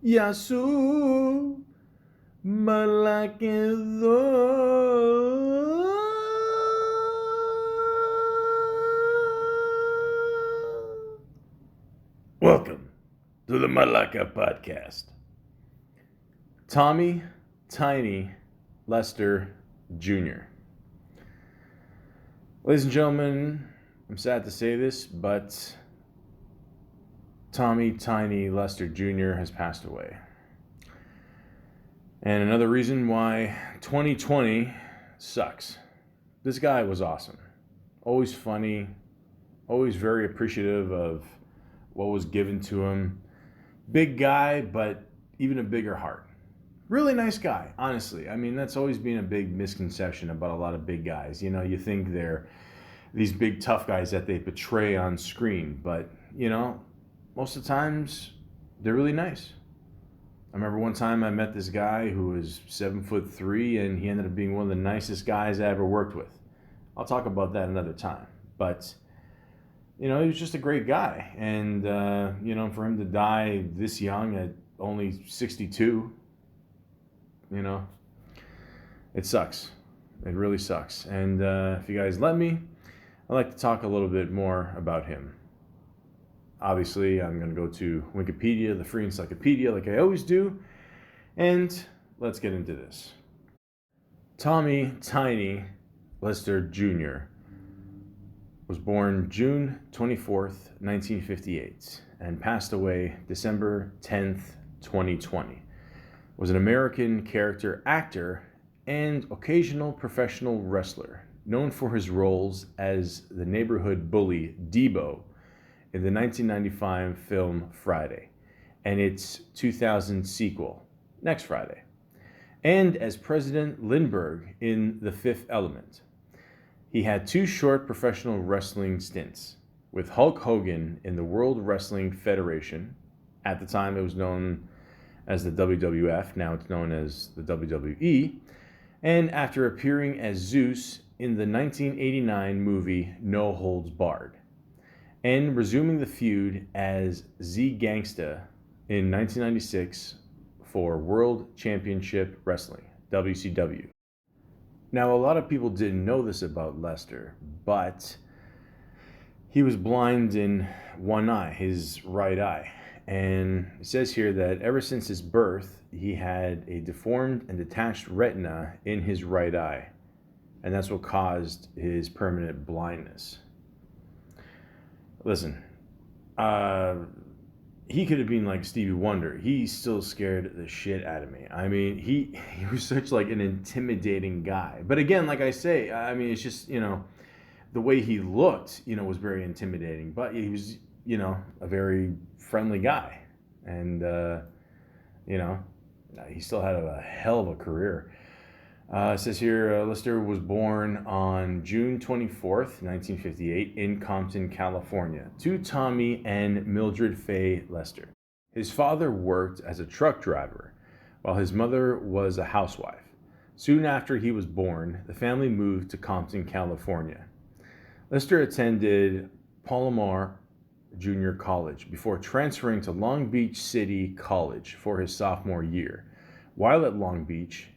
Yasu Malaka. Welcome to the Malaka podcast. Tommy Tiny Lester Jr. Ladies and gentlemen, I'm sad to say this, but Tommy Tiny Lester Jr. has passed away. And another reason why 2020 sucks. This guy was awesome. Always funny, always very appreciative of what was given to him. Big guy, but even a bigger heart. Really nice guy, honestly. I mean, that's always been a big misconception about a lot of big guys. You know, you think they're these big tough guys that they portray on screen, but, you know, most of the times they're really nice. I remember one time I met this guy who was 7'3", and he ended up being one of the nicest guys I ever worked with. I'll talk about that another time. But, you know, he was just a great guy. And, you know, for him to die this young at only 62, you know, it sucks. It really sucks. And if you guys let me, I'd like to talk a little bit more about him. Obviously, I'm going to go to Wikipedia, the free encyclopedia, like I always do. And let's get into this. Tommy Tiny Lester Jr. was born June 24th, 1958, and passed away December 10th, 2020. Was an American character actor and occasional professional wrestler, known for his roles as the neighborhood bully Debo in the 1995 film Friday, and its 2000 sequel, Next Friday, and as President Lindbergh in The Fifth Element. He had two short professional wrestling stints with Hulk Hogan in the World Wrestling Federation. At the time, it was known as the WWF, now it's known as the WWE, and after appearing as Zeus in the 1989 movie No Holds Barred, and resuming the feud as Z Gangsta in 1996 for World Championship Wrestling, WCW. Now, a lot of people didn't know this about Lester, but he was blind in one eye, his right eye. And it says here that ever since his birth, he had a deformed and detached retina in his right eye. And that's what caused his permanent blindness. Listen, he could have been like Stevie Wonder. He still scared the shit out of me. I mean, he was such like an intimidating guy. But again, like I say, I mean, it's just, you know, the way he looked, you know, was very intimidating. But he was, you know, a very friendly guy. And, you know, he still had a hell of a career. It says here, Lester was born on June 24th, 1958, in Compton, California, to Tommy and Mildred Faye Lester. His father worked as a truck driver, while his mother was a housewife. Soon after he was born, the family moved to Compton, California. Lester attended Palomar Junior College before transferring to Long Beach City College for his sophomore year. While at Long Beach,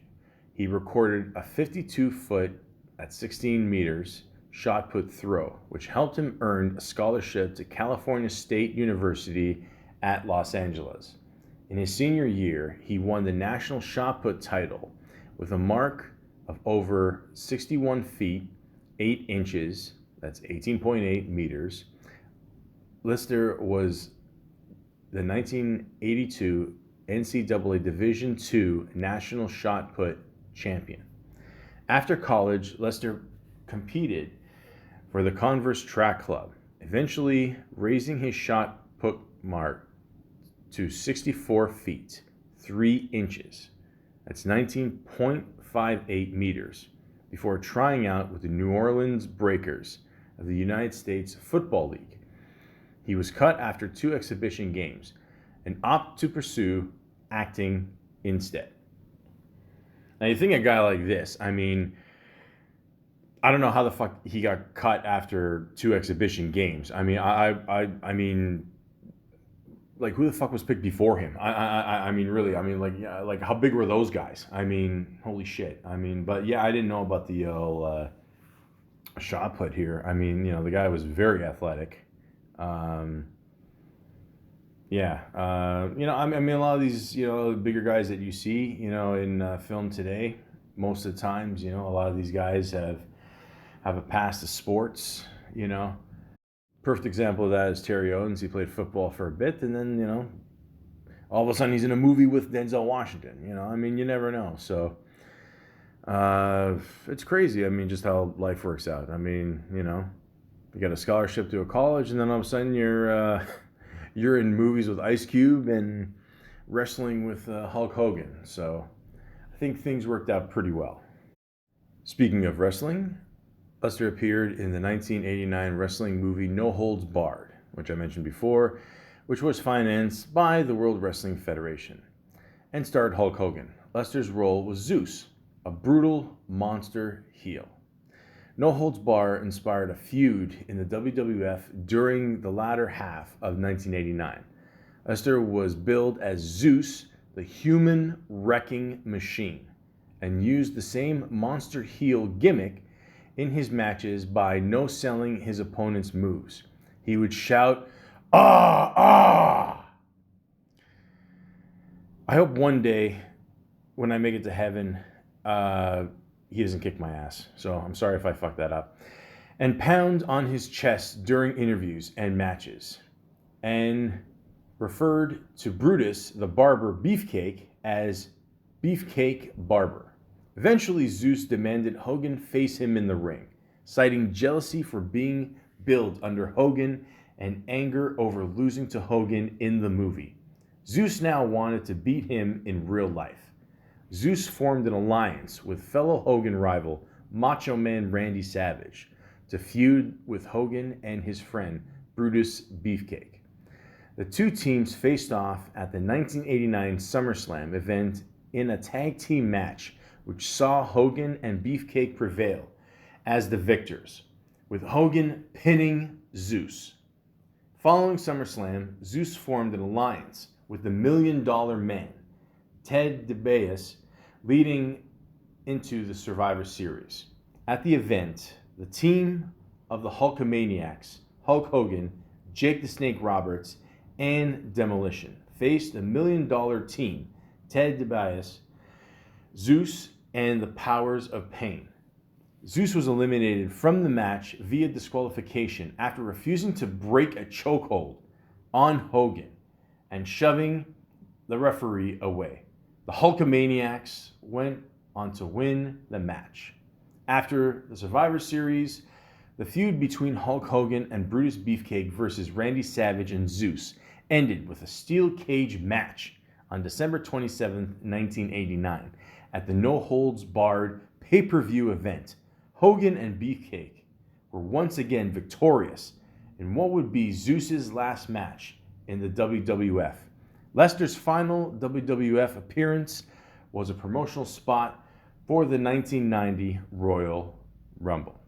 he recorded a 52-foot at 16 meters shot put throw, which helped him earn a scholarship to California State University at Los Angeles. In his senior year, he won the national shot put title with a mark of over 61 feet, 8 inches, that's 18.8 meters. Lester was the 1982 NCAA Division II National Shot Put champion. After college, Lester competed for the Converse Track Club, eventually raising his shot put mark to 64 feet, 3 inches. That's 19.58 meters, before trying out with the New Orleans Breakers of the United States Football League. He was cut after 2 exhibition games and opted to pursue acting instead. Now, you think a guy like this, I mean, I don't know how the fuck he got cut after 2 exhibition games. I mean, I mean, like who the fuck was picked before him? I mean, really, I mean, like, yeah, like how big were those guys? I mean, holy shit. I mean, but yeah, I didn't know about the shot put here. I mean, the guy was very athletic. Um, yeah, I mean, a lot of these, bigger guys that you see, in film today, most of the times, a lot of these guys have a past of sports. You know, perfect example of that is Terry Owens. He played football for a bit, and then all of a sudden he's in a movie with Denzel Washington. I mean, you never know. So it's crazy. I mean, just how life works out. I mean, you got a scholarship to a college, and then all of a sudden you're in movies with Ice Cube and wrestling with Hulk Hogan. So I think things worked out pretty well. Speaking of wrestling, Lester appeared in the 1989 wrestling movie No Holds Barred, which I mentioned before, which was financed by the World Wrestling Federation, and starred Hulk Hogan. Lester's role was Zeus, a brutal monster heel. No Holds Barred inspired a feud in the WWF during the latter half of 1989. Lester was billed as Zeus, the human wrecking machine, and used the same monster heel gimmick in his matches by no-selling his opponent's moves. He would shout, "Ah, ah!" I hope one day, when I make it to heaven, he doesn't kick my ass. So I'm sorry if I fucked that up. And pound on his chest during interviews and matches. And referred to Brutus, the barber Beefcake, as Beefcake Barber. Eventually, Zeus demanded Hogan face him in the ring, citing jealousy for being billed under Hogan and anger over losing to Hogan in the movie. Zeus now wanted to beat him in real life. Zeus formed an alliance with fellow Hogan rival Macho Man Randy Savage to feud with Hogan and his friend Brutus Beefcake. The two teams faced off at the 1989 SummerSlam event in a tag team match, which saw Hogan and Beefcake prevail as the victors, with Hogan pinning Zeus. Following SummerSlam, Zeus formed an alliance with the $1 Million Man, Ted DiBiase, leading into the Survivor Series. At the event, the team of the Hulkamaniacs, Hulk Hogan, Jake the Snake Roberts, and Demolition faced the $1 Million team, Ted DiBiase, Zeus, and the Powers of Pain. Zeus was eliminated from the match via disqualification after refusing to break a chokehold on Hogan and shoving the referee away. The Hulkamaniacs went on to win the match. After the Survivor Series, the feud between Hulk Hogan and Brutus Beefcake versus Randy Savage and Zeus ended with a steel cage match on December 27, 1989, at the No Holds Barred pay-per-view event. Hogan and Beefcake were once again victorious in what would be Zeus's last match in the WWF. Lester's final WWF appearance was a promotional spot for the 1990 Royal Rumble.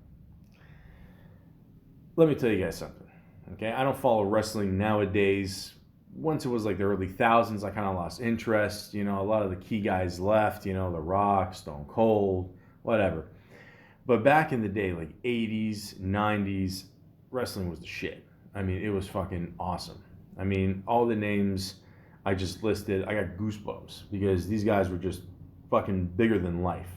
Let me tell you guys something, okay? I don't follow wrestling nowadays. Once it was like the early thousands, I kind of lost interest. A lot of the key guys left, The Rock, Stone Cold, whatever. But back in the day, like 80s, 90s, wrestling was the shit. I mean, it was fucking awesome. I mean, all the names I just listed, I got goosebumps because these guys were just fucking bigger than life.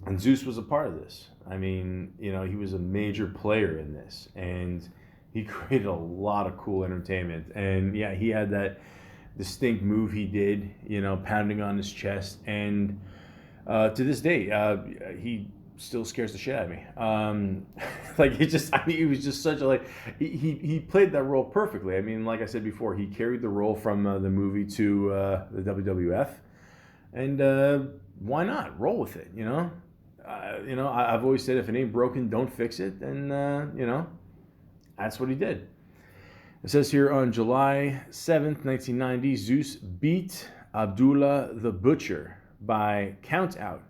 And Zeus was a part of this. I mean, he was a major player in this, and he created a lot of cool entertainment. And yeah, he had that distinct move he did, pounding on his chest. And to this day, he still scares the shit out of me. He was just such a, he played that role perfectly. I mean, like I said before, he carried the role from the movie to the WWF. And why not? Roll with it, I've always said if it ain't broken, don't fix it. And, that's what he did. It says here on July 7th, 1990, Zeus beat Abdullah the Butcher by count out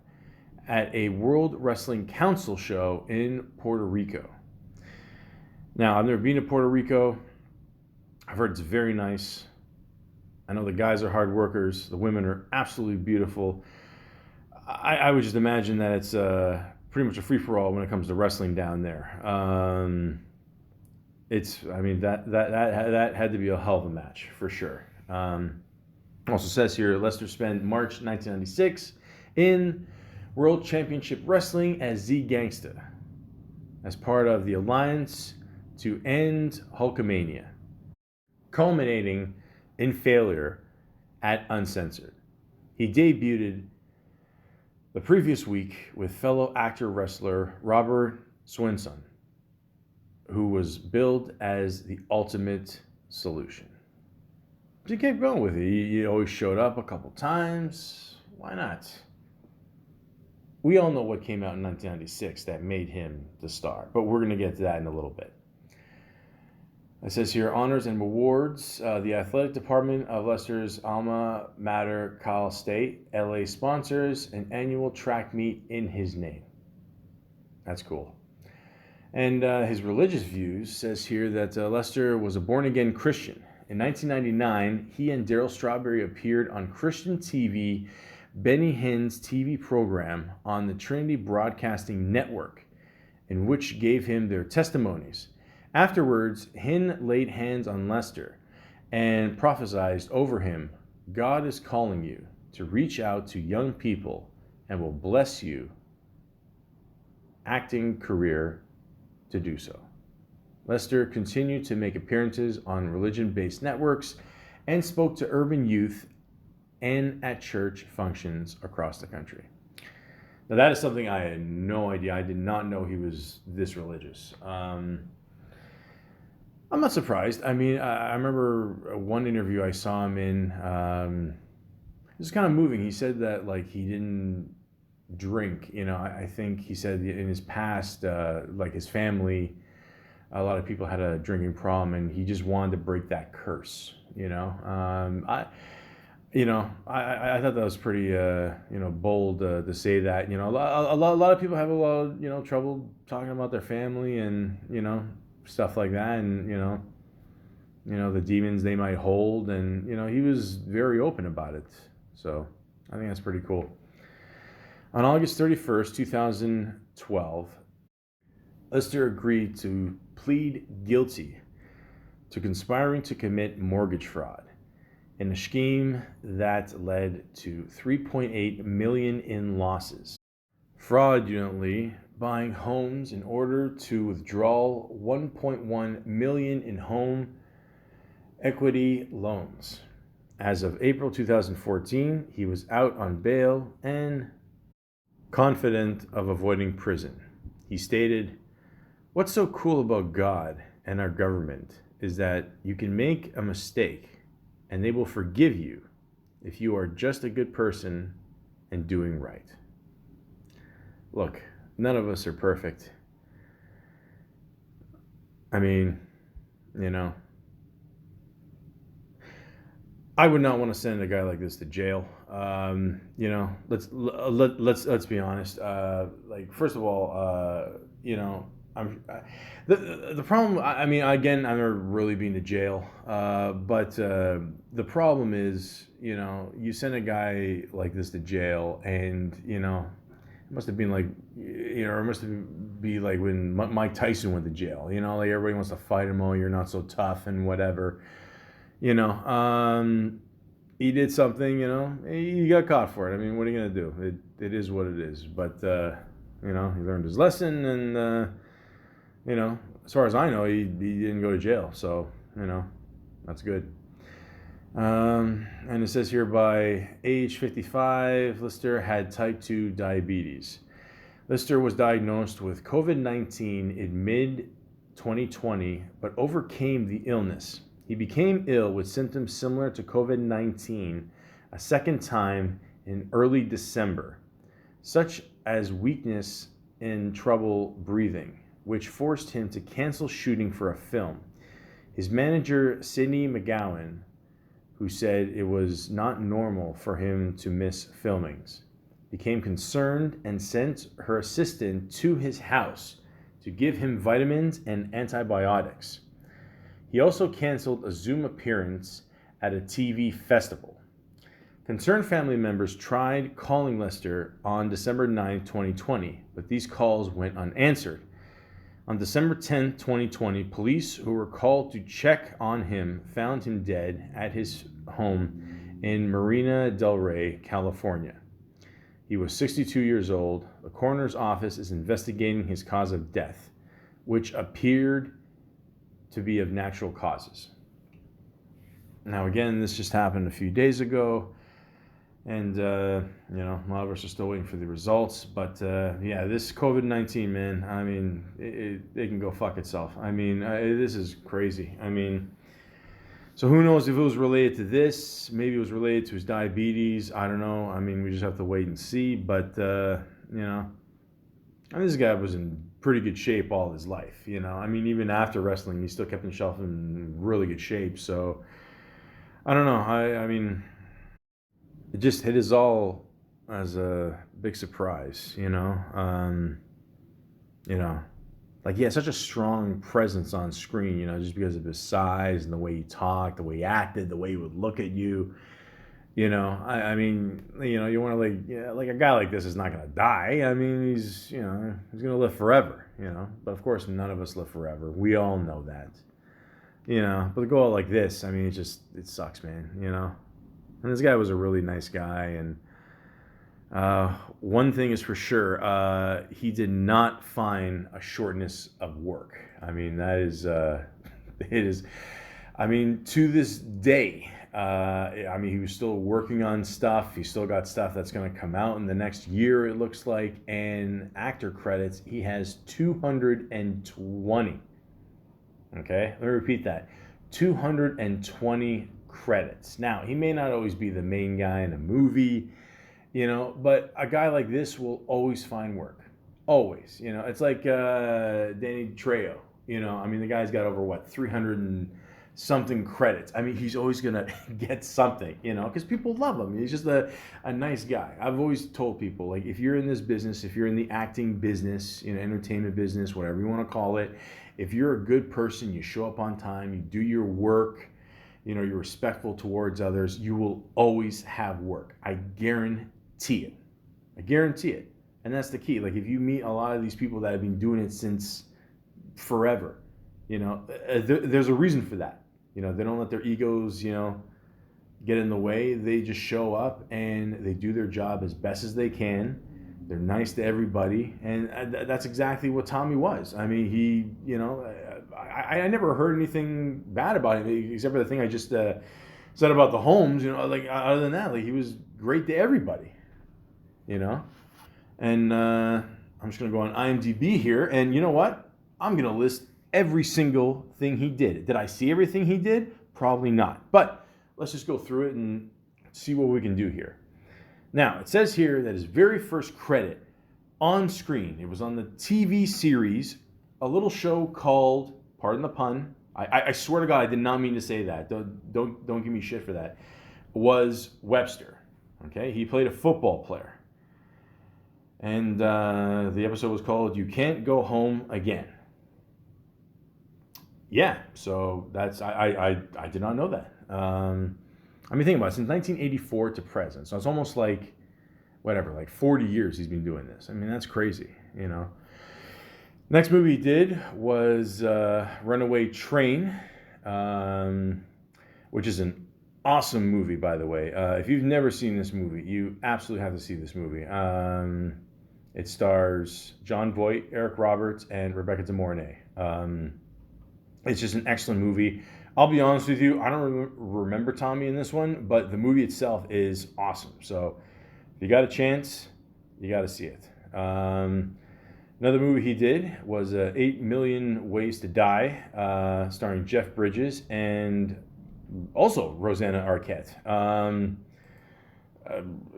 at a World Wrestling Council show in Puerto Rico. Now, I've never been to Puerto Rico. I've heard it's very nice. I know the guys are hard workers. The women are absolutely beautiful. I would just imagine that it's pretty much a free-for-all when it comes to wrestling down there. I mean, that had to be a hell of a match for sure. Also says here, Lester spent March 1996 in World Championship Wrestling as Z Gangsta as part of the Alliance to End Hulkamania, culminating in failure at Uncensored. He debuted the previous week with fellow actor-wrestler Robert Swinson, who was billed as the ultimate solution. So he kept going with it. He always showed up a couple times. Why not? We all know what came out in 1996 that made him the star, but we're going to get to that in a little bit. It says here, honors and awards. The athletic department of Leicester's alma mater, Cal State, LA, sponsors an annual track meet in his name. That's cool. And his religious views says here that Lester was a born-again Christian. In 1999, he and Darryl Strawberry appeared on Christian TV, Benny Hinn's TV program on the Trinity Broadcasting Network, in which gave him their testimonies. Afterwards, Hinn laid hands on Lester and prophesied over him, God is calling you to reach out to young people and will bless you acting career to do so. Lester continued to make appearances on religion-based networks and spoke to urban youth and at church functions across the country. Now that is something I had no idea. I did not know he was this religious. I'm not surprised. I mean, I remember one interview I saw him in. It was kind of moving. He said that like he didn't drink. You know, I think he said in his past, like his family, a lot of people had a drinking problem, and he just wanted to break that curse. You know, I thought that was pretty, bold to say that. You know, a lot of people have a lot of, trouble talking about their family and, stuff like that, and the demons they might hold, and he was very open about it. So I think that's pretty cool. On August 31st, 2012, Lester agreed to plead guilty to conspiring to commit mortgage fraud in a scheme that led to $3.8 million in losses, fraudulently buying homes in order to withdraw $1.1 million in home equity loans. As of April 2014, he was out on bail and confident of avoiding prison. He stated, "What's so cool about God and our government is that you can make a mistake and they will forgive you if you are just a good person and doing right." Look, none of us are perfect. I mean, I would not want to send a guy like this to jail. Let's be honest. First of all, the problem. I mean, again, I'm never really been to jail. But the problem is, you send a guy like this to jail, and it must have been like, it must be like when Mike Tyson went to jail. Like everybody wants to fight him. Oh, you're not so tough and whatever. He did something. He got caught for it. I mean, what are you gonna do? It is what it is. But he learned his lesson, and as far as I know, he didn't go to jail. So that's good. And it says here, by age 55, Lister had type 2 diabetes. Lister was diagnosed with COVID-19 in mid-2020, but overcame the illness. He became ill with symptoms similar to COVID-19 a second time in early December, such as weakness and trouble breathing, which forced him to cancel shooting for a film. His manager, Sydney McGowan, who said it was not normal for him to miss filmings, became concerned and sent her assistant to his house to give him vitamins and antibiotics. He also canceled a Zoom appearance at a TV festival. Concerned family members tried calling Lester on December 9, 2020, but these calls went unanswered. On December 10, 2020, police who were called to check on him found him dead at his home in Marina del Rey, California. He was 62 years old. The coroner's office is investigating his cause of death, which appeared to be of natural causes. Now, again, this just happened a few days ago. And, a lot of us are still waiting for the results. But, this COVID-19, man, I mean, it can go fuck itself. I mean, this is crazy. I mean, so who knows if it was related to this? Maybe it was related to his diabetes. I don't know. I mean, we just have to wait and see. But, this guy was in pretty good shape all his life, I mean, even after wrestling, he still kept himself in really good shape. So, I don't know. I mean, it just hit us all as a big surprise, like he had such a strong presence on screen, just because of his size and the way he talked, the way he acted, the way he would look at you, I mean, you want to like a guy like this is not going to die. I mean, he's going to live forever, but of course none of us live forever. We all know that, but to go out like this, I mean, it sucks, man, And this guy was a really nice guy, and one thing is for sure, he did not find a shortness of work. I mean, that is, it is, I mean, to this day, he was still working on stuff. He still got stuff that's going to come out in the next year, it looks like, and actor credits, he has 220. Okay, let me repeat that, 220 credits. Now, he may not always be the main guy in a movie, but a guy like this will always find work. Always. It's like Danny Trejo. The guy's got over 300 and something credits. I mean, he's always going to get something, because people love him. He's just a nice guy. I've always told people, like, if you're in this business, if you're in the acting business, entertainment business, whatever you want to call it, if you're a good person, you show up on time, you do your work, you're respectful towards others, you will always have work. I guarantee it. I guarantee it. And that's the key. Like, if you meet a lot of these people that have been doing it since forever, there's a reason for that. They don't let their egos, get in the way. They just show up and they do their job as best as they can. They're nice to everybody. And that's exactly what Tommy was. I mean, he, I never heard anything bad about him, except for the thing I just said about the Holmes, other than that, he was great to everybody, And I'm just going to go on IMDb here, and you know what? I'm going to list every single thing he did. Did I see everything he did? Probably not. But let's just go through it and see what we can do here. Now, it says here that his very first credit on screen, it was on the TV series, a little show called, pardon the pun, I swear to God, I did not mean to say that. Don't give me shit for that. Was Webster. Okay, he played a football player. And the episode was called You Can't Go Home Again. Yeah, so that's, I did not know that. Think about it, since 1984 to present. So it's almost like 40 years he's been doing this. I mean, that's crazy, Next movie he did was Runaway Train, which is an awesome movie, by the way. If you've never seen this movie, you absolutely have to see this movie. It stars John Voight, Eric Roberts, and Rebecca De Mornay. It's just an excellent movie. I'll be honest with you, I don't remember Tommy in this one, but the movie itself is awesome. So if you got a chance, you got to see it. Another movie he did was 8 Million Ways to Die, starring Jeff Bridges and also Rosanna Arquette.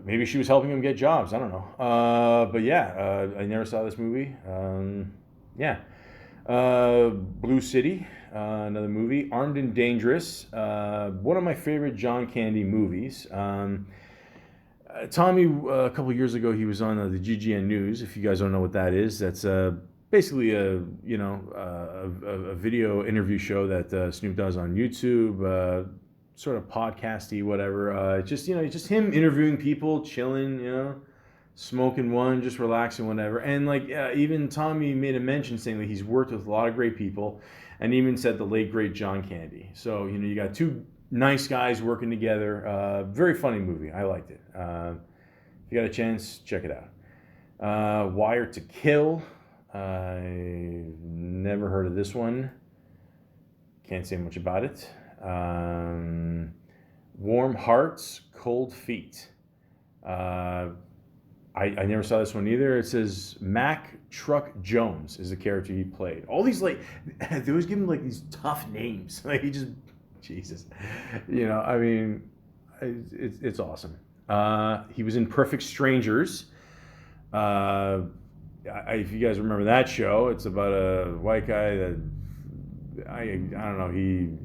Maybe she was helping him get jobs. I don't know. But yeah, I never saw this movie. Blue City, another movie. Armed and Dangerous, one of my favorite John Candy movies. Tommy, a couple years ago, he was on the GGN News. If you guys don't know what that is, that's basically a video interview show that Snoop does on YouTube, sort of podcasty, whatever. Just him interviewing people, chilling, smoking one, just relaxing, whatever. And like even Tommy made a mention saying that he's worked with a lot of great people, and even said the late great John Candy. So you got two nice guys working together. Very funny movie. I liked it. If you got a chance, check it out. Wired to Kill. I've never heard of this one. Can't say much about it. Warm Hearts, Cold Feet. I never saw this one either. It says Mac Truck Jones is the character he played. All these they always give him like these tough names. Like he just, Jesus, it's awesome. He was in Perfect Strangers. If you guys remember that show, it's about a white guy that I don't know. He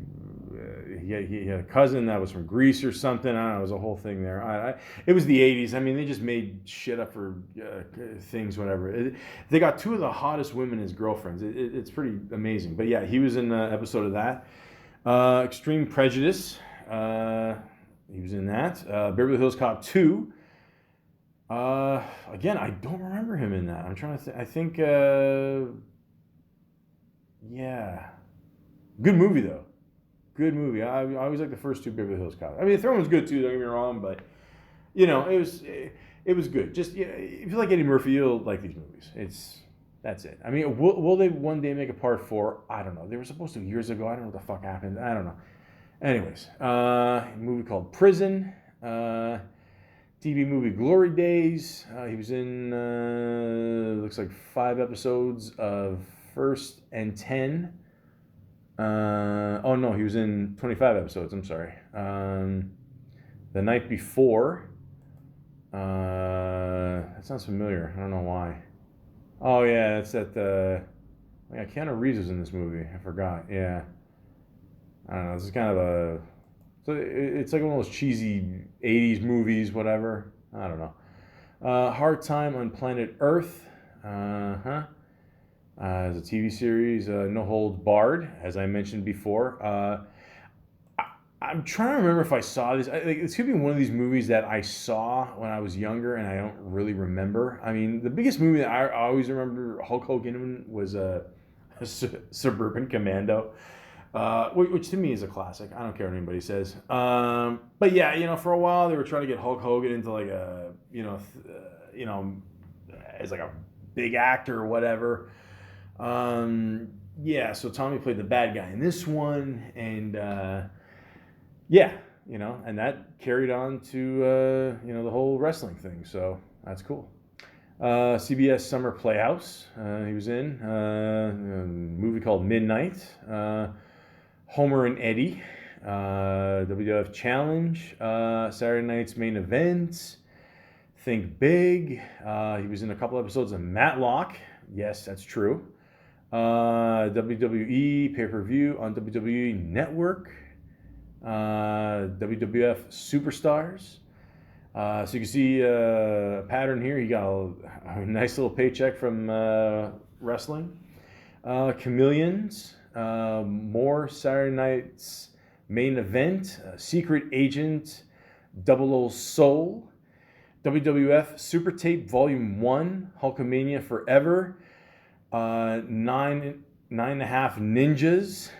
had a cousin that was from Greece or something. I don't know. It was a whole thing there. It was the 80s. I mean, they just made shit up for things, whatever. They got two of the hottest women as girlfriends. It's pretty amazing. But yeah, he was in an episode of that. Extreme Prejudice. He was in that. Beverly Hills Cop 2. Again, I don't remember him in that. I'm trying to think. I think, yeah. Good movie, though. Good movie. I always like the first two Beverly Hills Cop. I mean, the third one's good, too, don't get me wrong, but, it was good. Just, if you like Eddie Murphy, you'll like these movies. That's it. I mean, will they one day make a part 4? I don't know. They were supposed to years ago. I don't know what the fuck happened. I don't know. Anyways, a movie called Prison. TV movie Glory Days. He was in, looks like 5 episodes of First and 10. Oh no, he was in 25 episodes, I'm sorry. The Night Before. That sounds familiar. I don't know why. Oh yeah, it's that, yeah, Keanu Reeves was in this movie. I forgot, yeah. I don't know, this is kind of so it's like one of those cheesy 80s movies, whatever. I don't know. Hard Time on Planet Earth. It's a TV series, No Holds Barred, as I mentioned before. I'm trying to remember if I saw this. It's going to be one of these movies that I saw when I was younger and I don't really remember. I mean, the biggest movie that I always remember Hulk Hogan in was Suburban Commando. Which to me is a classic. I don't care what anybody says. But yeah, for a while they were trying to get Hulk Hogan into like a, as like a big actor or whatever. Yeah, so Tommy played the bad guy in this one, and yeah, and that carried on to the whole wrestling thing. So that's cool. CBS Summer Playhouse. He was in a movie called Midnight. Homer and Eddie, WWF Challenge, Saturday Night's Main Event, Think Big. He was in a couple episodes of Matlock. Yes, that's true. WWE pay-per-view on WWE Network. WWF Superstars. So you can see a pattern here. He got a nice little paycheck from wrestling. Chameleons. More Saturday Night's Main Event, Secret Agent, 00 Soul, WWF Super Tape Volume 1, Hulkamania Forever, 9.5 Ninjas,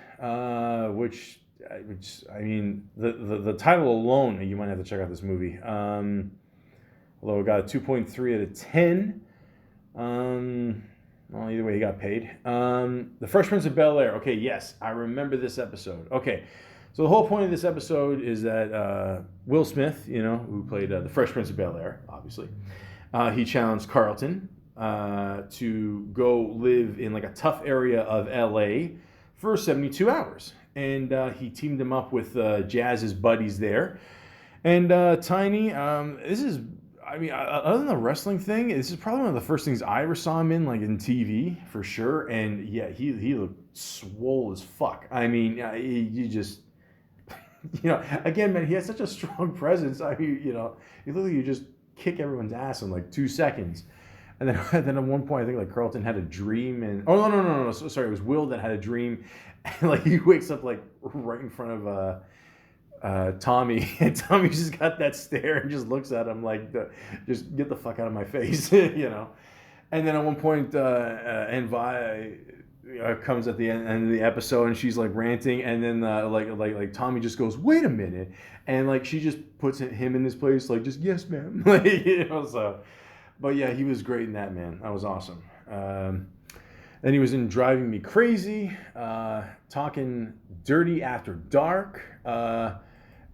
which I mean, the title alone, you might have to check out this movie. Although it got a 2.3 out of 10. Well, either way, he got paid. The Fresh Prince of Bel-Air. Okay, yes, I remember this episode. Okay, so the whole point of this episode is that Will Smith, who played the Fresh Prince of Bel-Air, obviously, he challenged Carlton to go live in like a tough area of LA for 72 hours. And he teamed him up with Jazz's buddies there. And Tiny, this is... I mean, other than the wrestling thing, this is probably one of the first things I ever saw him in, like in TV, for sure. And yeah, he looked swole as fuck. I mean, you just, again, man, he has such a strong presence. I mean, you look like you just kick everyone's ass in like 2 seconds. And then, and then at one point, I think like Carlton had a dream, and oh no, sorry, it was Will that had a dream, and like he wakes up like right in front of Tommy, and Tommy just got that stare and just looks at him like, just get the fuck out of my face, you know. And then at one point, Envi comes at the end of the episode, and she's like ranting, and then like Tommy just goes, "Wait a minute," and like she just puts him in his place, like just yes, ma'am, like, you know. So, but yeah, he was great in that, man. That was awesome. Then he was in Driving Me Crazy, Talking Dirty After Dark,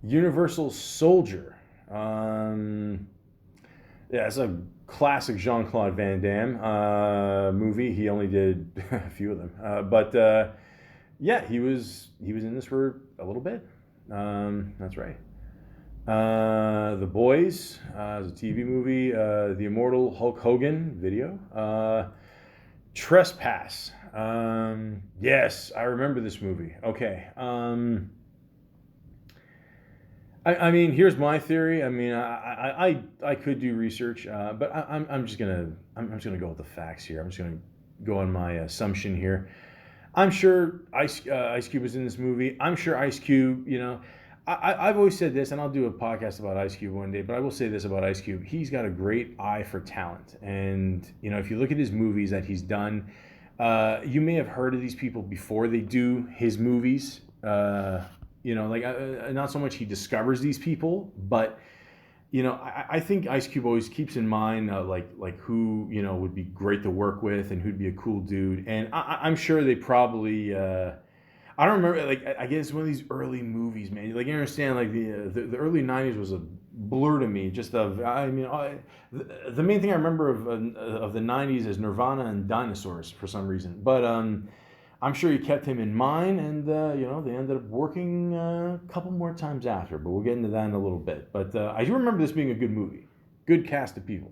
Universal Soldier. Yeah, it's a classic Jean-Claude Van Damme movie. He only did a few of them, but yeah, he was in this for a little bit. That's right. The Boys is a TV movie. The Immortal Hulk Hogan video. Trespass. Yes, I remember this movie. Okay. I mean, here's my theory. I mean, I could do research, but I'm just gonna go with the facts here. I'm just gonna go on my assumption here. I'm sure Ice Cube was in this movie. I'm sure Ice Cube, you know, I've always said this, and I'll do a podcast about Ice Cube one day, but I will say this about Ice Cube. He's got a great eye for talent. And, you know, if you look at his movies that he's done, you may have heard of these people before they do his movies. You know, like not so much he discovers these people, but you know, I think Ice Cube always keeps in mind like who, you know, would be great to work with and who'd be a cool dude. And I'm sure they probably I don't remember, like I guess one of these early movies, man. Like you understand, like the early '90s was a blur to me. Just I mean, the main thing I remember of the '90s is Nirvana and dinosaurs for some reason, but I'm sure he kept him in mind, and you know, they ended up working a couple more times after, but we'll get into that in a little bit. But I do remember this being a good movie, good cast of people.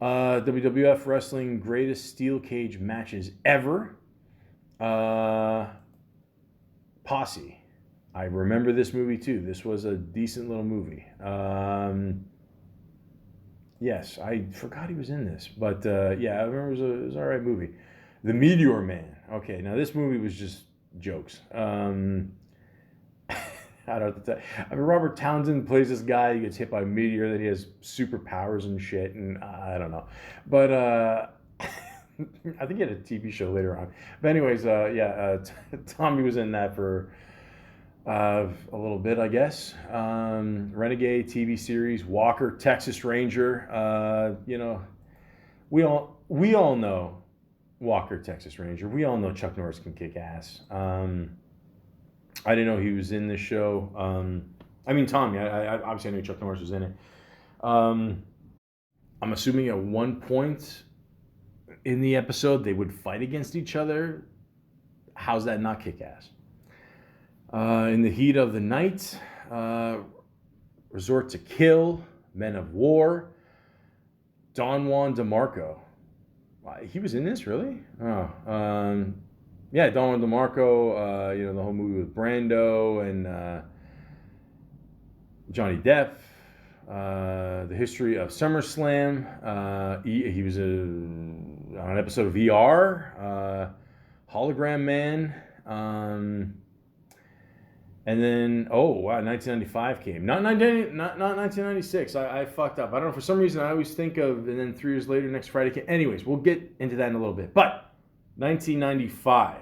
WWF Wrestling Greatest Steel Cage Matches Ever. Posse. I remember this movie too. This was a decent little movie. Yes, I forgot he was in this, but yeah, I remember it was an alright movie. The Meteor Man. Okay, now this movie was just jokes. I don't know what to tell. I mean, Robert Townsend plays this guy. He gets hit by a meteor. That he has superpowers and shit, and I don't know. But I think he had a TV show later on. But anyways, yeah, Tommy was in that for a little bit, I guess. Renegade TV series, Walker, Texas Ranger. You know, we all know Walker, Texas Ranger. We all know Chuck Norris can kick ass. I didn't know he was in this show. I mean, Tommy. I obviously I knew Chuck Norris was in it. I'm assuming at one point in the episode they would fight against each other. How's that not kick ass? In the Heat of the Night, Resort to Kill, Men of War, Don Juan DeMarco. He was in this, really? Oh, yeah, Don Juan DeMarco. You know, the whole movie with Brando and Johnny Depp. The History of SummerSlam. He was on an episode of ER. Hologram Man. And then, oh wow, 1995 came. Not 1996. I fucked up. I don't know, for some reason I always think of, and then 3 years later, Next Friday came. Anyways, we'll get into that in a little bit. But 1995,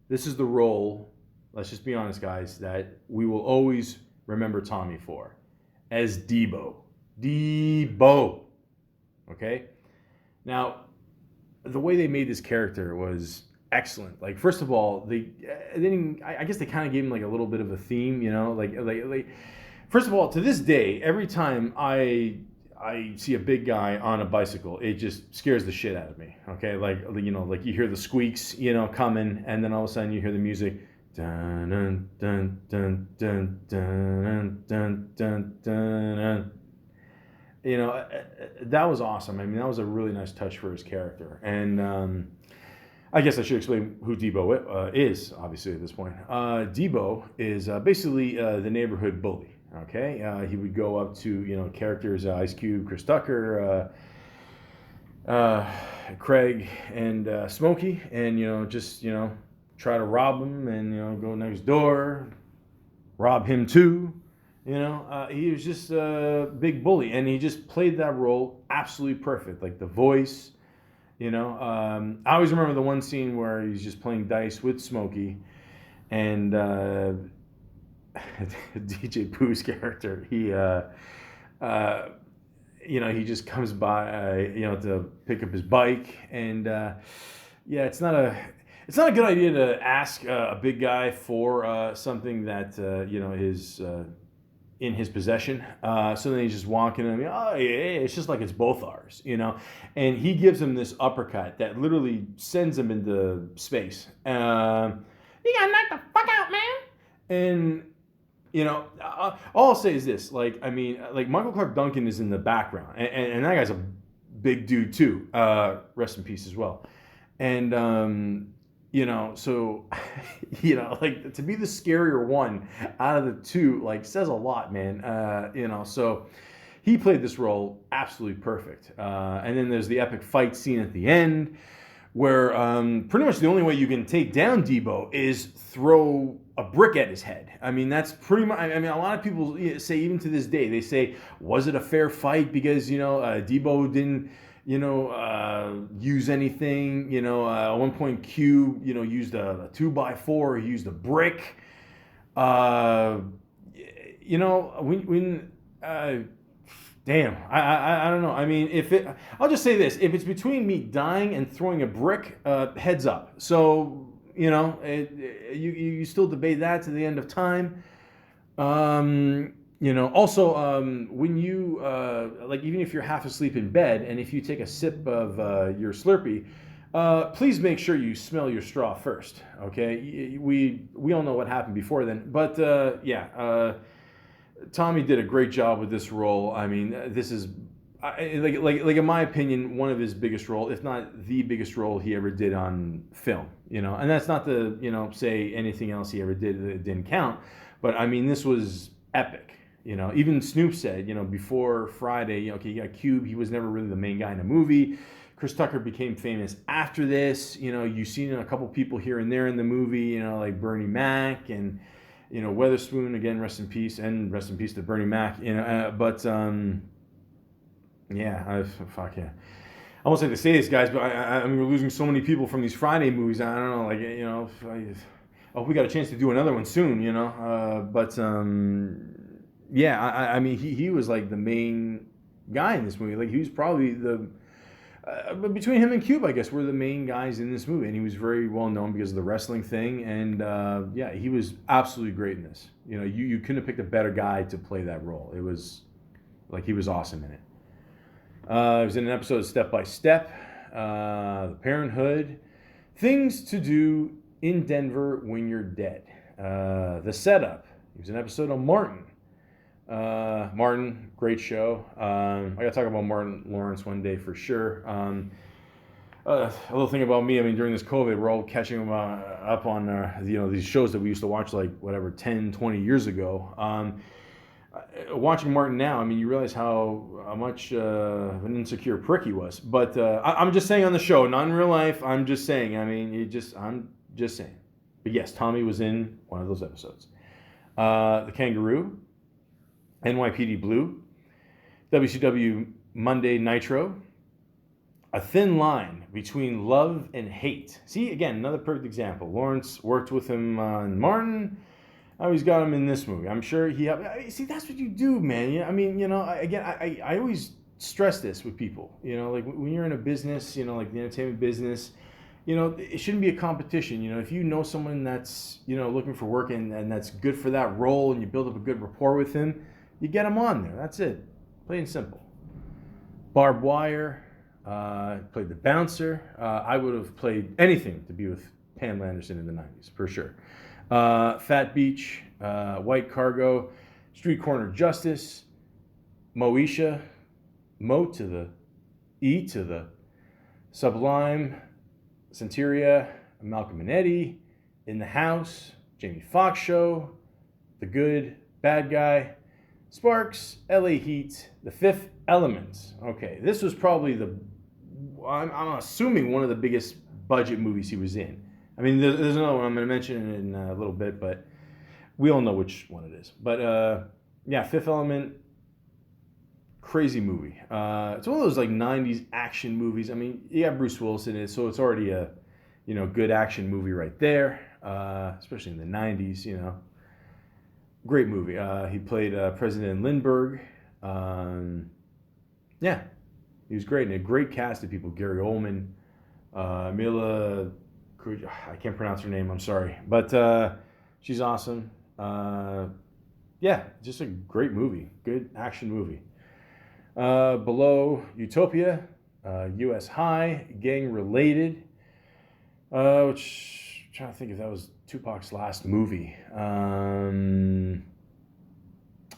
this is the role, let's just be honest, guys, that we will always remember Tommy for, as Debo. Debo. Okay? Now, the way they made this character was excellent. Like, first of all, I guess they kind of gave him like a little bit of a theme, you know, like first of all, to this day, every time I see a big guy on a bicycle, it just scares the shit out of me. Okay, like, you know, like you hear the squeaks, you know, coming, and then all of a sudden you hear the music, dun dun dun dun dun dun dun dun dun. You know, that was awesome. I mean, that was a really nice touch for his character, and I guess I should explain who Debo is, obviously, at this point. Debo is basically the neighborhood bully, okay? He would go up to, you know, characters, Ice Cube, Chris Tucker, uh, Craig and Smokey, and just try to rob him, and go next door, rob him too. He was just a big bully, and he just played that role absolutely perfect. Like the voice, I always remember the one scene where he's just playing dice with Smokey, and DJ Pooh's character, he just comes by, to pick up his bike, and yeah, it's not a good idea to ask a big guy for something that is in his possession. So then he's just walking, and oh yeah, it's just like it's both ours, And he gives him this uppercut that literally sends him into space. You gotta knock the fuck out, man. And all I'll say is this: like Michael Clark Duncan is in the background, and that guy's a big dude too. Rest in peace as well. And so like to be the scarier one out of the two, like says a lot, man. So he played this role absolutely perfect. And then there's the epic fight scene at the end, where pretty much the only way you can take down Debo is throw a brick at his head. I mean, that's pretty much, a lot of people say, even to this day, they say, was it a fair fight because, Debo didn't, use anything, at one point Q, used a 2x4, he used a brick. Damn, I don't know. I mean, I'll just say this: if it's between me dying and throwing a brick, heads up. So you still debate that to the end of time. Also, when you even if you're half asleep in bed, and if you take a sip of your Slurpee, please make sure you smell your straw first. Okay, we all know what happened before then, but Tommy did a great job with this role. I mean, this is like in my opinion, one of his biggest role, if not the biggest role he ever did on film. And that's not to say anything else he ever did that didn't count, but I mean, this was epic. Even Snoop said, before Friday, he got Cube. He was never really the main guy in the movie. Chris Tucker became famous after this. You've seen a couple people here and there in the movie. Like Bernie Mac and. Weatherspoon, again, rest in peace, and rest in peace to Bernie Mac. Fuck yeah. I won't say to say this, guys, but I mean, we're losing so many people from these Friday movies. I don't know, I hope we got a chance to do another one soon. I mean, he was like the main guy in this movie. Like, he was probably but between him and Cube, I guess, were the main guys in this movie, and he was very well known because of the wrestling thing. And he was absolutely great in this. You couldn't have picked a better guy to play that role. It was like he was awesome in it. He was in an episode of Step by Step, The Parenthood, Things to Do in Denver When You're Dead, The Setup. He was in an episode of Martin. Martin, great show. I got to talk about Martin Lawrence one day for sure. A little thing about me, I mean, during this COVID, we're all catching up on these shows that we used to watch 10, 20 years ago. Watching Martin now, I mean, you realize how much of an insecure prick he was. But I'm just saying on the show, not in real life. I'm just saying. I mean, I'm just saying. But yes, Tommy was in one of those episodes. The Kangaroo. NYPD Blue, WCW Monday Nitro, A Thin Line Between Love and Hate. See, again, another perfect example. Lawrence worked with him on Martin. Now he's got him in this movie. I'm sure see, that's what you do, man. I mean, I always stress this with people. Like when you're in a business, like the entertainment business, it shouldn't be a competition. If you know someone that's, looking for work and that's good for that role, and you build up a good rapport with him, you get him on there. That's it. Plain and simple. Barbed Wire. Played the bouncer. I would have played anything to be with Pam Anderson in the 90s, for sure. Fat Beach. White Cargo. Street Corner Justice. Moesha. Mo to the E to the Sublime. Centuria. Malcolm and Eddie. In the House. Jamie Foxx Show. The Good Bad Guy. Sparks, LA Heat, The Fifth Element. Okay, this was probably the I'm assuming one of the biggest budget movies he was in. I mean, there's another one I'm going to mention in a little bit, but we all know which one it is. But yeah, Fifth Element, crazy movie. It's one of those like '90s action movies. I mean, you got Bruce Willis in it, so it's already a good action movie right there. Especially in the '90s, great movie. He played President Lindbergh. Yeah, he was great, and a great cast of people. Gary Oldman, Mila, I can't pronounce her name. I'm sorry, but she's awesome. Yeah, just a great movie, good action movie. Below Utopia, U.S. High, gang related. Which I'm trying to think if that was Tupac's last movie. I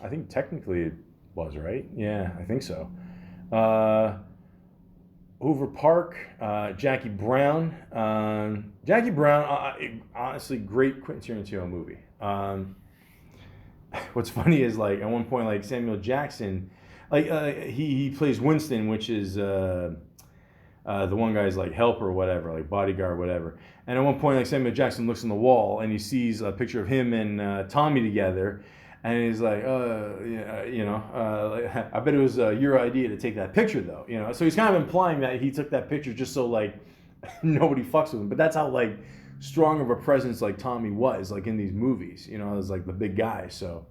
think technically it was, right? Yeah, I think so. Hoover Park, Jackie Brown. Jackie Brown, honestly, great Quentin Tarantino movie. What's funny is like at one point, like Samuel Jackson, like he plays Winston, which is the one guy's like helper or whatever, like bodyguard or whatever. And at one point, like Samuel Jackson looks on the wall and he sees a picture of him and Tommy together. And he's like, I bet it was your idea to take that picture, though. So he's kind of implying that he took that picture just so like nobody fucks with him. But that's how like strong of a presence like Tommy was like in these movies. As like the big guy. So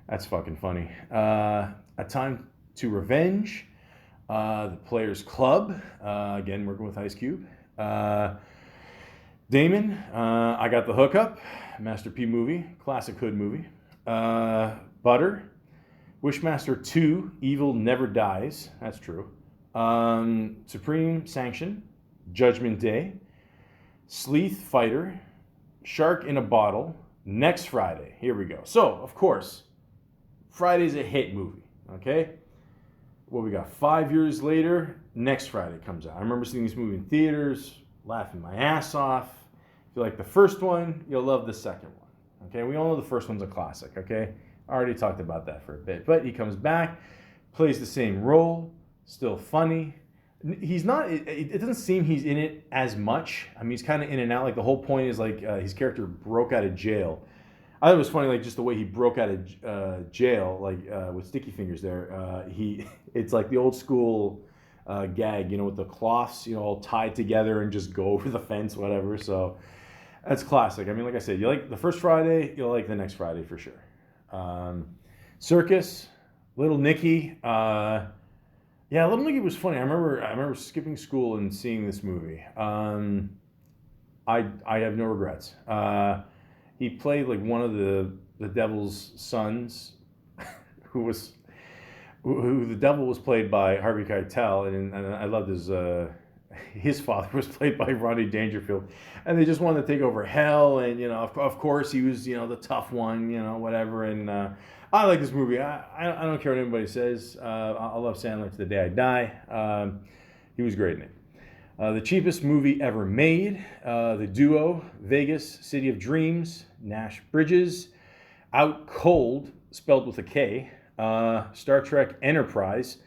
that's fucking funny. A Time to Revenge, The Players Club. Again, working with Ice Cube. Damon, I Got the Hookup, Master P movie, classic hood movie. Butter, Wishmaster 2, Evil Never Dies, that's true. Supreme Sanction, Judgment Day, Sleeth Fighter, Shark in a Bottle, Next Friday. Here we go. So, of course, Friday's a hit movie, okay? What we got, 5 years later, Next Friday comes out. I remember seeing this movie in theaters, laughing my ass off. If you like the first one, you'll love the second one. Okay, we all know the first one's a classic, okay? I already talked about that for a bit. But he comes back, plays the same role, still funny. He's not, it doesn't seem he's in it as much. I mean, he's kind of in and out. Like, the whole point is, like, his character broke out of jail. I thought it was funny, like, just the way he broke out of jail, like, with Sticky Fingers there. It's like the old school gag, with the cloths, all tied together and just go over the fence, whatever. So that's classic. I mean, like I said, you like the first Friday, you'll like the next Friday for sure. Circus, Little Nicky. Yeah, Little Nicky was funny. I remember skipping school and seeing this movie. I have no regrets. He played like one of the devil's sons, who the devil was played by Harvey Keitel, and I loved his father was played by Rodney Dangerfield, and they just wanted to take over hell, and of course he was the tough one, whatever, and I like this movie. I don't care what anybody says. I love Sandler to the day I die. He was great in it. The cheapest movie ever made, The Duo, Vegas, City of Dreams, Nash Bridges, Out Cold, spelled with a K, Star Trek Enterprise.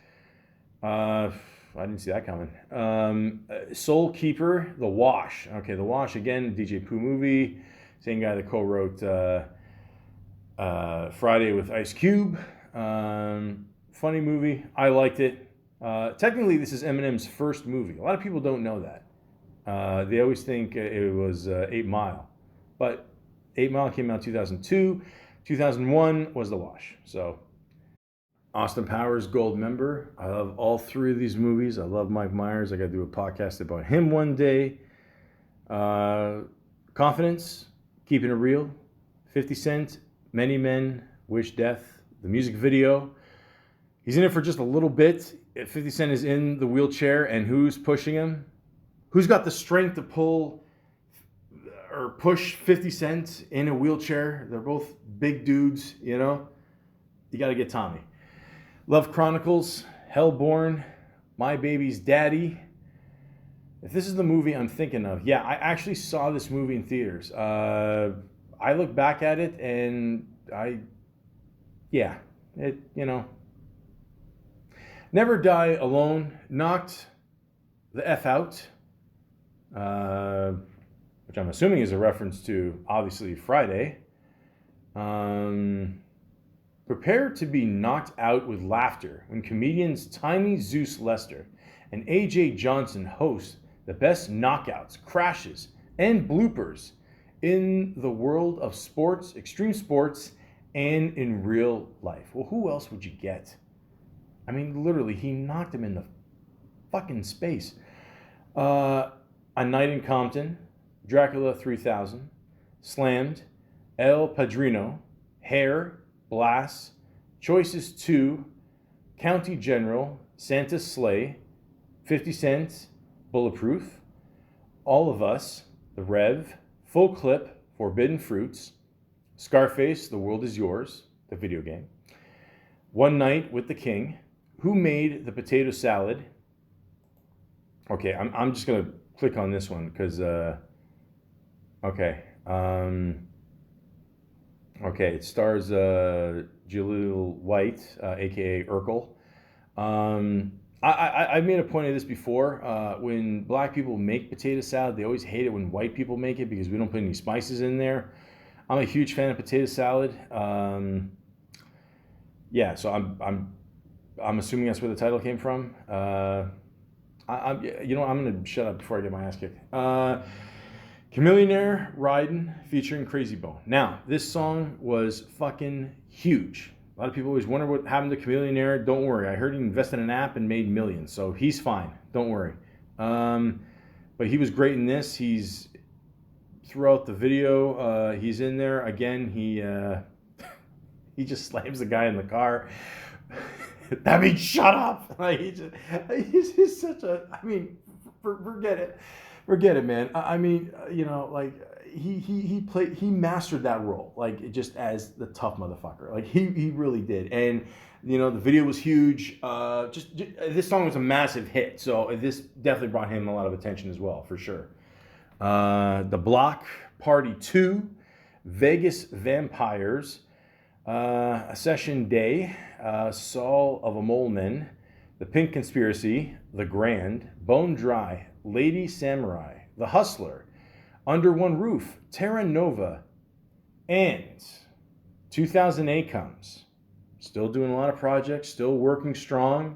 I didn't see that coming. Soul Keeper, The Wash. Okay, The Wash, again, DJ Pooh movie. Same guy that co-wrote Friday with Ice Cube. Funny movie. I liked it. Technically, this is Eminem's first movie. A lot of people don't know that. They always think it was 8 Mile. But 8 Mile came out 2002. 2001 was The Wash. So Austin Powers, gold member. I love all three of these movies. I love Mike Myers. I got to do a podcast about him one day. Confidence, Keeping It Real, 50 Cent, Many Men, Wish Death, the music video. He's in it for just a little bit. 50 Cent is in the wheelchair, and who's pushing him? Who's got the strength to pull or push 50 Cent in a wheelchair? They're both big dudes, You got to get Tommy. Love Chronicles, Hellborn, My Baby's Daddy. If this is the movie I'm thinking of, yeah, I actually saw this movie in theaters. I look back at it and Never Die Alone, Knocked The F Out, which I'm assuming is a reference to, obviously, Friday. Prepare to be knocked out with laughter when comedians Tiny Zeus Lester and AJ Johnson host the best knockouts, crashes, and bloopers in the world of sports, extreme sports, and in real life. Well, who else would you get? I mean, literally, he knocked him in the fucking space. A Night in Compton, Dracula 3000, Slammed, El Padrino, Hair, Blast, Choices 2, County General, Santa's Sleigh, 50 Cent, Bulletproof, All of Us, The Rev, Full Clip, Forbidden Fruits, Scarface, The World Is Yours, the video game, One Night with the King, Who Made the Potato Salad. Okay, I'm just going to click on this one because, okay. Okay, it stars Jaleel White, a.k.a. Urkel. I made a point of this before. When black people make potato salad, they always hate it when white people make it because we don't put any spices in there. I'm a huge fan of potato salad. Yeah, so I'm assuming that's where the title came from. I'm going to shut up before I get my ass kicked. Chameleonaire Riding featuring Crazy Bone. Now, this song was fucking huge. A lot of people always wonder what happened to Chameleonaire. Don't worry. I heard he invested in an app and made millions, so he's fine. Don't worry. But he was great in this. He's throughout the video. He's in there again. He just slams the guy in the car. That means shut up. Like he's such a. I mean, forget it. Forget it, man. I mean, like he mastered that role, like just as the tough motherfucker. Like he really did. And the video was huge. Just this song was a massive hit, so this definitely brought him a lot of attention as well, for sure. The Block Party 2, Vegas Vampires, A Session Day, Saul of a Mole Men, The Pink Conspiracy, The Grand, Bone Dry, Lady Samurai, The Hustler, Under One Roof, Terra Nova, and 2008 comes. Still doing a lot of projects, still working strong.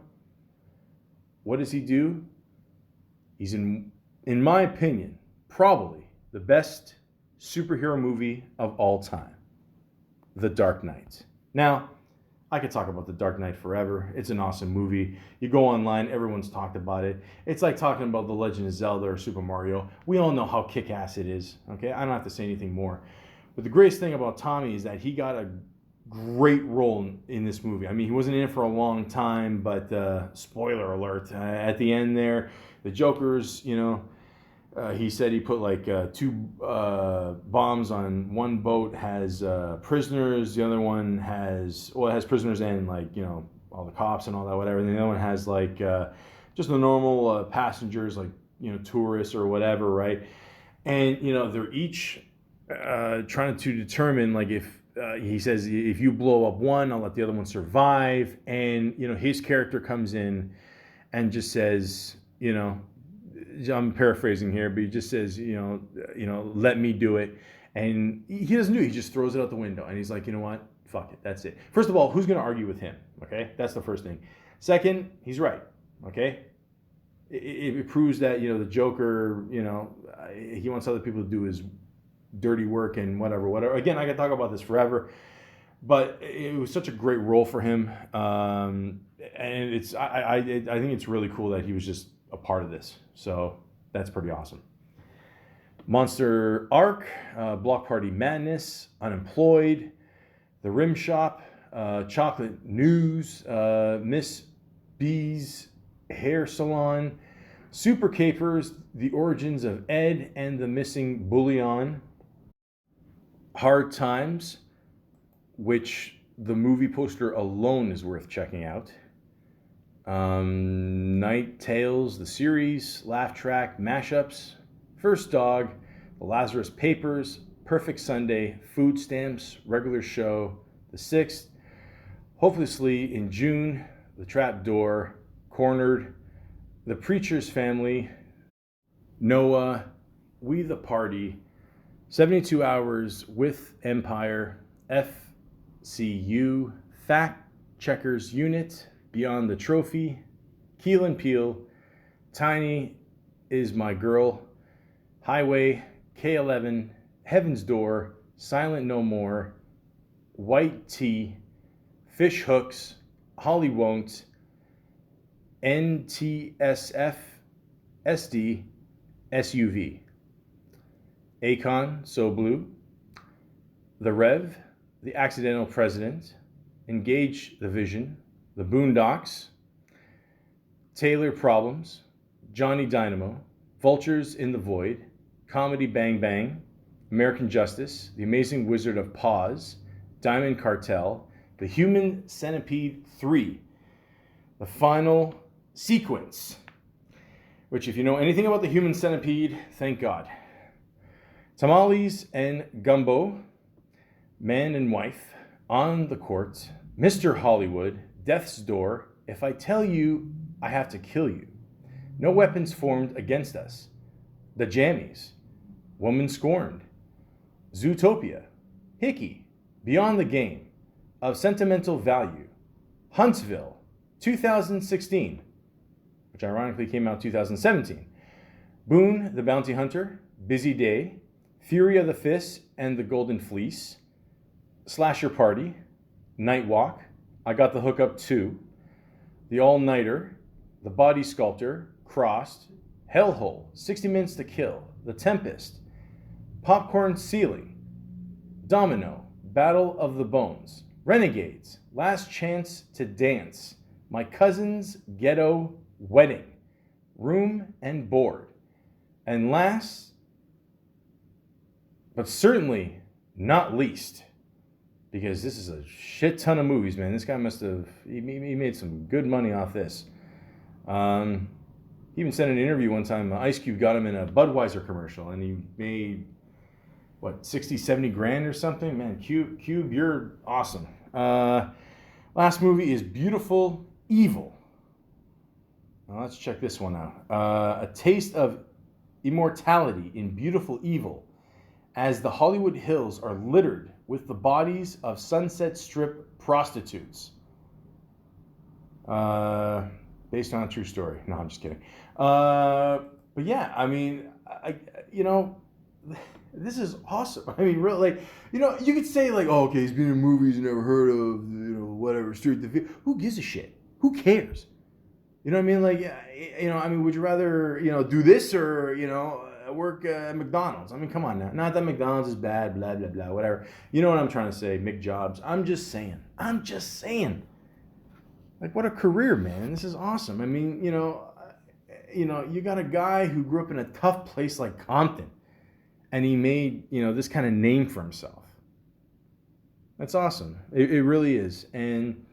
What does he do? He's in my opinion, probably the best superhero movie of all time, The Dark Knight. Now, I could talk about The Dark Knight forever. It's an awesome movie. You go online, everyone's talked about it. It's like talking about The Legend of Zelda or Super Mario. We all know how kick-ass it is, okay? I don't have to say anything more. But the greatest thing about Tommy is that he got a great role in this movie. I mean, he wasn't in it for a long time, but spoiler alert, at the end there, the Joker's, he said he put like two bombs on one boat, has prisoners. The other one has prisoners and all the cops and all that, whatever. And the other one has just the normal passengers, tourists or whatever, right? And they're each trying to determine if he says if you blow up one, I'll let the other one survive. And his character comes in and just says, I'm paraphrasing here, but he just says, let me do it. And he doesn't do it. He just throws it out the window. And he's like, you know what? Fuck it. That's it. First of all, who's going to argue with him? Okay? That's the first thing. Second, he's right. Okay? It proves that, the Joker, he wants other people to do his dirty work and whatever. Again, I could talk about this forever. But it was such a great role for him. And I think it's really cool that he was just a part of this. So that's pretty awesome. Monster Arc, Block Party Madness, Unemployed, The Rim Shop, Chocolate News, Miss B's Hair Salon, Super Capers, The Origins of Ed and the Missing Bullion, Hard Times, which the movie poster alone is worth checking out. Night Tales, the series, Laugh Track, Mashups, First Dog, The Lazarus Papers, Perfect Sunday, Food Stamps, Regular Show, The Sixth, Hopelessly in June, The Trap Door, Cornered, The Preacher's Family, Noah, We the Party, 72 Hours with Empire, FCU, Fact Checkers Unit, Beyond the Trophy, Keel and Peele, Tiny is My Girl, Highway, K11, Heaven's Door, Silent No More, White Tea, Fish Hooks, Holly Won't, NTSF, SD, SUV, Akon, So Blue, The Rev, The Accidental President, Engage the Vision, The Boondocks, Taylor Problems, Johnny Dynamo, Vultures in the Void, Comedy Bang Bang, American Justice, The Amazing Wizard of Pause, Diamond Cartel, The Human Centipede 3, The Final Sequence, which if you know anything about The Human Centipede, thank God. Tamales and Gumbo, Man and Wife, On the Court, Mr. Hollywood, Death's Door, If I Tell You, I Have to Kill You, No Weapons Formed Against Us, The Jammies, Woman Scorned, Zootopia, Hickey, Beyond the Game, Of Sentimental Value, Huntsville, 2016, which ironically came out 2017, Boone the Bounty Hunter, Busy Day, Fury of the Fist and the Golden Fleece, Slasher Party, Night Walk, I Got the Hookup 2, The All-Nighter, The Body Sculptor, Crossed, Hellhole, 60 Minutes to Kill, The Tempest, Popcorn Ceiling, Domino, Battle of the Bones, Renegades, Last Chance to Dance, My Cousin's Ghetto Wedding, Room and Board, and last, but certainly not least, because this is a shit ton of movies, man. This guy he made some good money off this. He even said in an interview one time, Ice Cube got him in a Budweiser commercial, and he made, 60, 70 grand or something? Man, Cube, you're awesome. Last movie is Beautiful Evil. Now let's check this one out. A taste of immortality in Beautiful Evil, as the Hollywood Hills are littered with the bodies of Sunset Strip prostitutes. Based on a true story. No, I'm just kidding. But yeah, I mean, this is awesome. I mean, really, you could say oh, okay, he's been in movies you never heard of, whatever, Street the View. Who gives a shit? Who cares? You know what I mean? Would you rather, do this or, work at McDonald's? I mean, come on now. Not that McDonald's is bad, blah, blah, blah, whatever. You know what I'm trying to say, McJobs. I'm just saying. What a career, man. This is awesome. I mean, you got a guy who grew up in a tough place like Compton, and he made, this kind of name for himself. That's awesome. It really is. And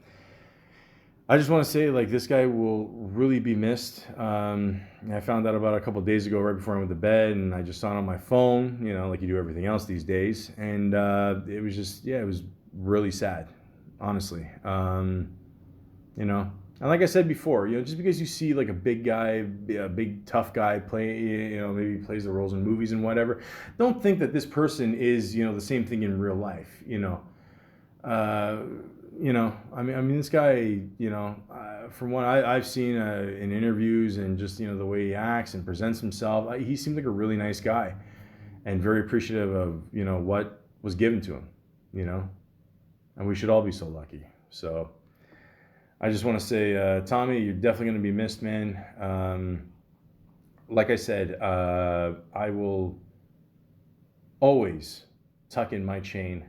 I just want to say, this guy will really be missed. I found out about it a couple of days ago, right before I went to bed, and I just saw it on my phone, like you do everything else these days. And it was just, it was really sad, honestly. And like I said before, just because you see a big guy, a big tough guy play, maybe he plays the roles in movies and whatever, don't think that this person is, the same thing in real life. I mean, this guy, from what I've seen in interviews and just, the way he acts and presents himself, he seems like a really nice guy and very appreciative of, what was given to him, and we should all be so lucky. So I just want to say, Tommy, you're definitely going to be missed, man. Like I said, I will always tuck in my chain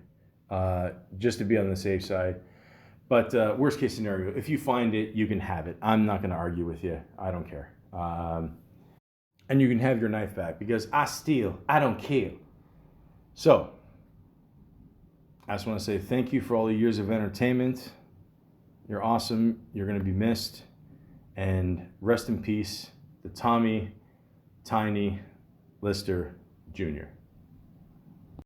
just to be on the safe side. But worst case scenario, if you find it, you can have it. I'm not going to argue with you. I don't care. And you can have your knife back because I steal, I don't kill. So I just want to say thank you for all the years of entertainment. You're awesome. You're going to be missed. And rest in peace to Tommy Tiny Lister Jr.